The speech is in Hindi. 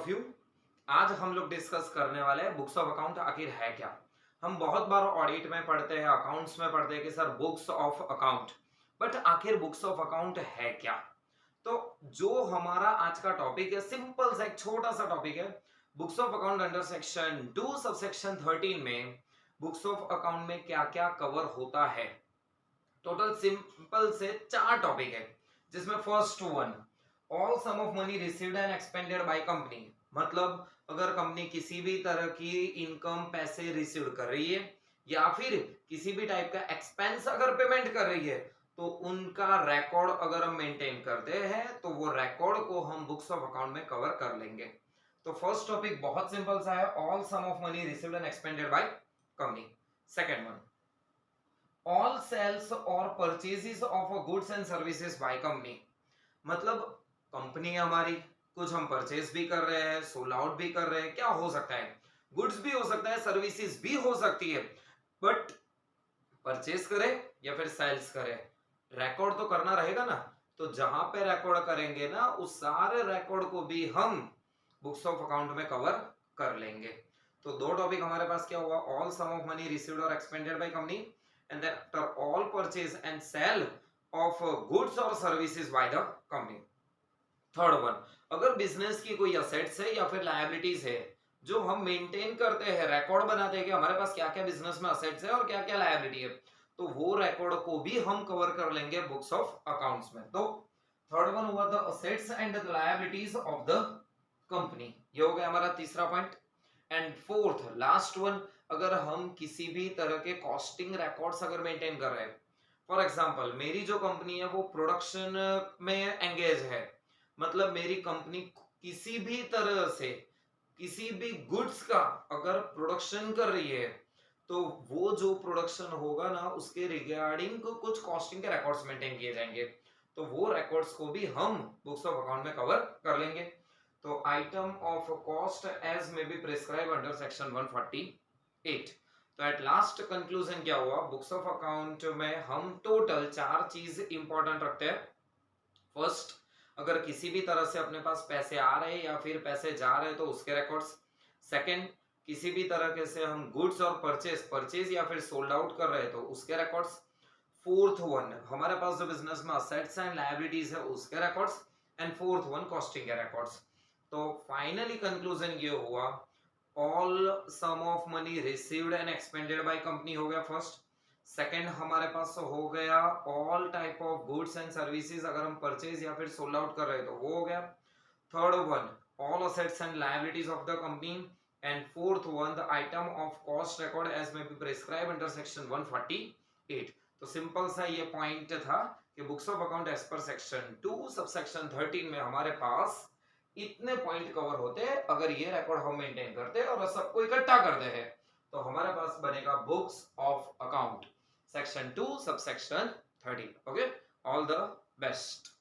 Of you. आज हम लोग डिस्कस करने वाले हैं बुक्स ऑफ अकाउंट आखिर है क्या। हम बहुत बार ऑडिट में पढ़ते हैं, अकाउंट्स में पढ़ते हैं कि sir books of account, but आखिर बुक्स ऑफ अकाउंट है क्या। तो जो हमारा आज का टॉपिक है, सिंपल सा एक छोटा सा टॉपिक है, books of account under section 2 subsection 13 में बुक्स ऑफ अकाउंट में क्या क्या कवर होता है। टोटल सिंपल से 4 टॉपिक है, जिसमें first one, all sum of money received and expended by company. मतलब अगर कंपनी किसी भी तरह की इनकम पैसे रिसीव कर रही है या फिर किसी भी टाइप का एक्सपेंस अगर पेमेंट कर रही है, तो उनका रिकॉर्ड अगर हम मेंटेन करते हैं तो वो रिकॉर्ड को हम बुक्स ऑफ अकाउंट में कवर कर लेंगे। तो फर्स्ट टॉपिक बहुत सिंपल सा है, all sum of money received and expended by company. Second one, all sales और purchases of goods and services by company. मतलब कंपनी हमारी, कुछ हम परचेज भी कर रहे हैं, सोल आउट भी कर रहे हैं, क्या हो सकता है, गुड्स भी हो सकता है, सर्विसेज भी हो सकती है, बट परचेज करें या फिर सेल्स करें, रिकॉर्ड तो करना रहेगा ना। तो जहां पे रिकॉर्ड करेंगे ना, उस सारे रिकॉर्ड को भी हम बुक्स ऑफ अकाउंट में कवर कर लेंगे। तो दो टॉपिक हमारे पास क्या हुआ, all sum of money received और expended by company, and then after all purchase and sale of goods और services by the company. Third one, अगर बिजनेस की कोई असेट्स है या फिर लायबिलिटीज है जो हम मेंटेन करते हैं, रिकॉर्ड बनाते हैं कि हमारे पास क्या क्या बिजनेस में असेट्स है और क्या क्या लायबिलिटी है, तो वो रिकॉर्ड को भी हम कवर कर लेंगे बुक्स ऑफ अकाउंट्स में। तो थर्ड वन हुआ the assets and the liabilities of the company, ये हो गया हमारा तीसरा point. And fourth last one, अगर हम किसी भी तरह के कॉस्टिंग रिकॉर्ड्स अगर मेंटेन कर रहे हैं, फॉर एग्जांपल मेरी जो कंपनी है वो प्रोडक्शन में एंगेज है, मतलब मेरी कंपनी किसी भी तरह से किसी भी गुड्स का अगर प्रोडक्शन कर रही है, तो वो जो प्रोडक्शन होगा ना, उसके रिगार्डिंग कुछ कॉस्टिंग के रिकॉर्ड्स मेंटेन किए जाएंगे, तो वो रिकॉर्ड्स को भी हम बुक्स ऑफ अकाउंट में कवर कर लेंगे। तो आइटम ऑफ कॉस्ट एज में बी प्रिस्क्राइब अंडर सेक्शन 148। तो एट लास्ट कंक्लूजन क्या हुआ, बुक्स ऑफ अकाउंट में हम टोटल 4 चीज इंपॉर्टेंट रखते हैं। फर्स्ट, अगर किसी भी तरह से अपने पास पैसे आ रहे हैं या फिर पैसे जा रहे हैं तो उसके रिकॉर्ड्स। सेकंड, किसी भी तरह के से हम गुड्स और परचेज या फिर सोल्ड आउट कर रहे हैं तो उसके रिकॉर्ड्स। फोर्थ वन, हमारे पास जो बिजनेस में असेट्स एंड लायबिलिटीज है उसके records. And fourth one, costing के रिकॉर्ड्स। तो फाइनली कंक्लूजन ये हुआ, all sum of money received and expended by company हो गया फर्स्ट। सेकंड हमारे पास हो गया all type of goods and services, अगर हम परचेज या फिर सोल्ड आउट कर रहे हैं तो वो हो गया। Third one, all assets and liabilities of the company. And fourth one, the item of cost record as may be prescribe under section 148। तो सिंपल सा ये पॉइंट था कि books of account as per section 2 subsection 13 में हमारे पास इतने पॉइंट कवर होते हैं। अगर ये रिकॉर्ड हम मेंटेन करते हैं और सबको इकट्ठा करते हैं, तो हमारे पास बनेगा books of account section 2 subsection 13। Okay, all the best.